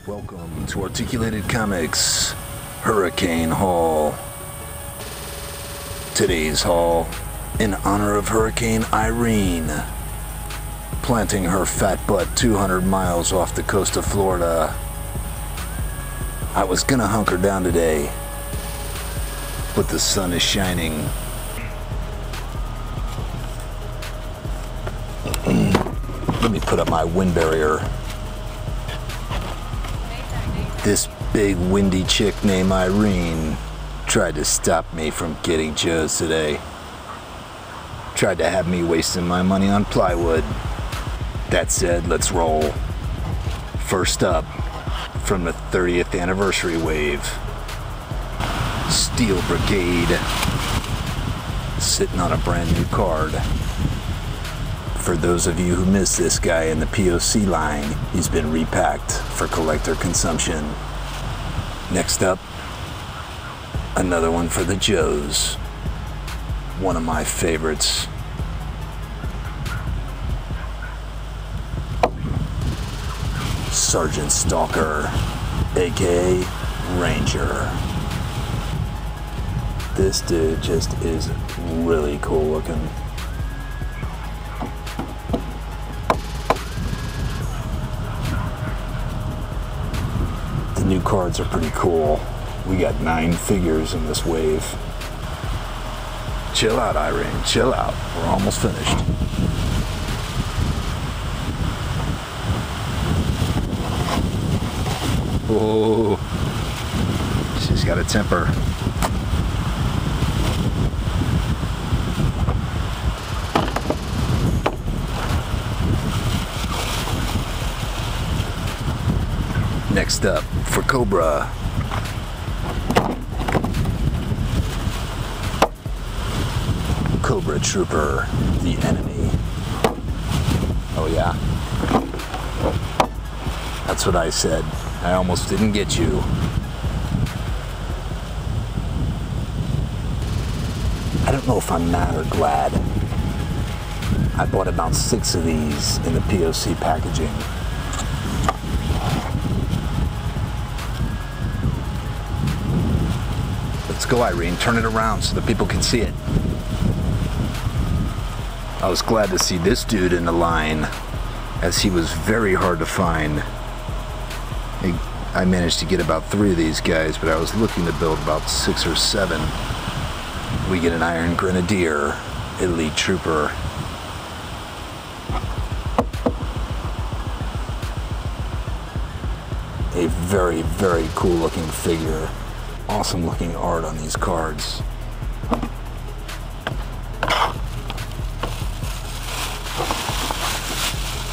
Welcome to Articulated Comics Hurricane Haul. Today's haul in honor of Hurricane Irene, planting her fat butt 200 miles off the coast of Florida. I was gonna hunker down today, but the sun is shining. Let me put up my wind barrier. This big windy chick named Irene tried to stop me from getting Joe's today. Tried to have me wasting my money on plywood. That said, let's roll. First up, from the 30th anniversary wave, Steel Brigade, sitting on a brand new card. For those of you who missed this guy in the POC line, he's been repacked for collector consumption. Next up, another one for the Joes. One of my favorites. Sergeant Stalker, aka Ranger. This dude just is really cool looking. The new cards are pretty cool. We got 9 figures in this wave. Chill out, Irene, chill out. We're almost finished. Oh, she's got a temper. Next up, for Cobra, Cobra Trooper, the enemy. Oh yeah? That's what I said. I almost didn't get you. I don't know if I'm mad or glad. I bought about 6 of these in the POC packaging. Let's go, Irene. Turn it around so the people can see it. I was glad to see this dude in the line, as he was very hard to find. I managed to get about 3 of these guys, but I was looking to build about 6 or 7. We get an Iron Grenadier, Elite Trooper. A very, very cool looking figure. Awesome looking art on these cards.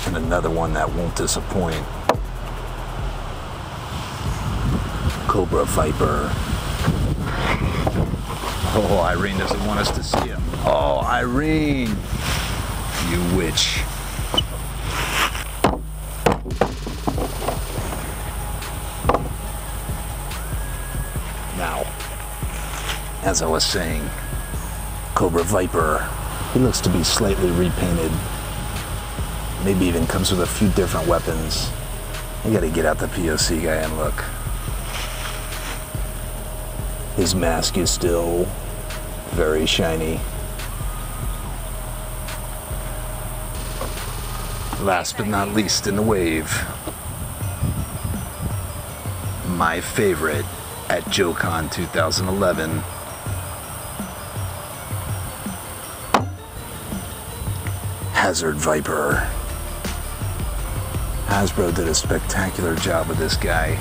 And another one that won't disappoint. Cobra Viper. Oh, Irene doesn't want us to see him. Oh, Irene, you witch. Now, as I was saying, Cobra Viper, he looks to be slightly repainted. Maybe even comes with a few different weapons. You gotta get out the POC guy and look. His mask is still very shiny. Last but not least in the wave, my favorite at JoeCon 2011. Hazard Viper. Hasbro did a spectacular job with this guy.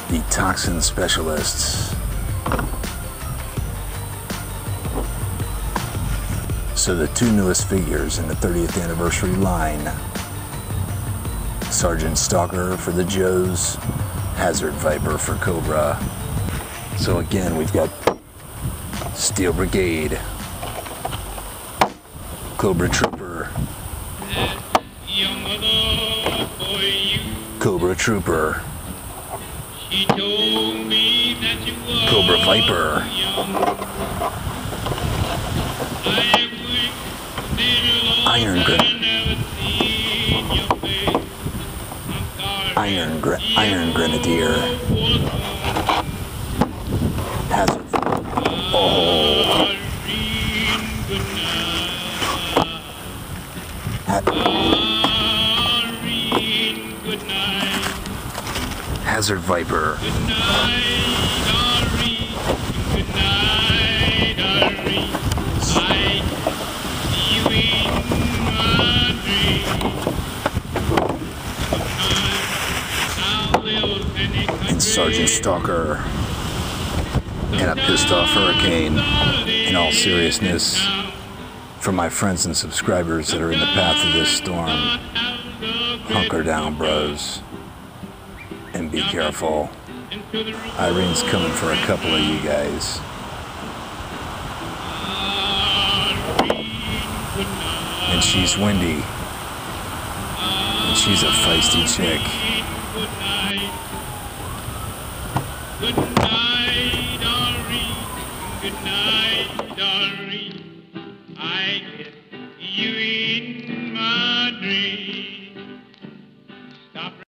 The Toxin Specialists. So the 2 newest figures in the 30th anniversary line. Sergeant Stalker for the Joes, Hazard Viper for Cobra. So again, we've got Steel Brigade, Cobra Trooper, Cobra Trooper, Cobra Viper, Iron Grenadier. Hazard. Oh. Hazard Viper. And Sergeant Stalker. And a pissed off Hurricane. In all seriousness, for my friends and subscribers that are in the path of this storm, hunker down, bros. And be careful. Irene's coming for a couple of you guys. And she's windy. And she's a feisty chick.